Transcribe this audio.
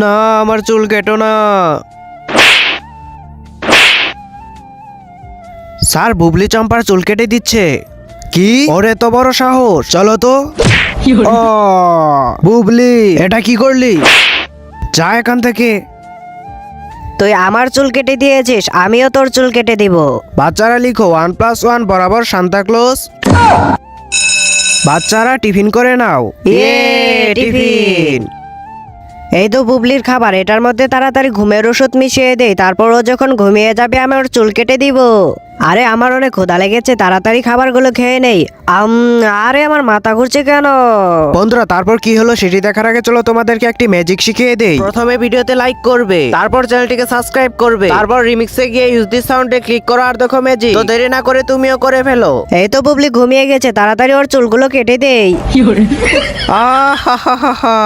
না, আমার চুল কেটো না। স্যার, বুবলি চম্পার চুল কেটে দিচ্ছে। কি? ওরে তো বড় সাহস! চলো তো। ও বুবলি, এটা কি করলি? যা এখান থেকে। তুই আমার চুল কেটে দিয়েছিস, আমিও তোর চুল কেটে দিব। বাচ্চারা লিখো 1+1 বরাবর সান্তাক্লজ। বাচ্চারা টিফিন করে নাও। ইয়ে, টিফিন। এই তো বুবলির খাবার, এটার মধ্যে তাড়াতাড়ি ঘুমের ওষুধ মিশিয়ে দেই, তারপর ও যখন ঘুমিয়ে যাবে আমি ওর চুল কেটে দিব। আরে আমার অনেক ক্ষুধা লেগেছে, তাড়াতাড়ি খাবারগুলো খেয়ে নেই। আরে আমার মাথা ঘুরছে কেন? বন্ধুরা, তারপর কি হলো সেটি দেখার আগে চলো তোমাদেরকে একটি ম্যাজিক শিখিয়ে দেই। প্রথমে ভিডিওতে লাইক করবে, তারপর চ্যানেলটিকে সাবস্ক্রাইব করবে, তারপর রিমিক্সে গিয়ে ইউজ দিস সাউন্ডে ক্লিক করো আর দেখো ম্যাজিক। তো দেরি না করে তুমিও করে ফেলো। এই তো বুবলি ঘুমিয়ে গেছে, তাড়াতাড়ি ওর চুলগুলো কেটে দেই। আহা হা হা হা।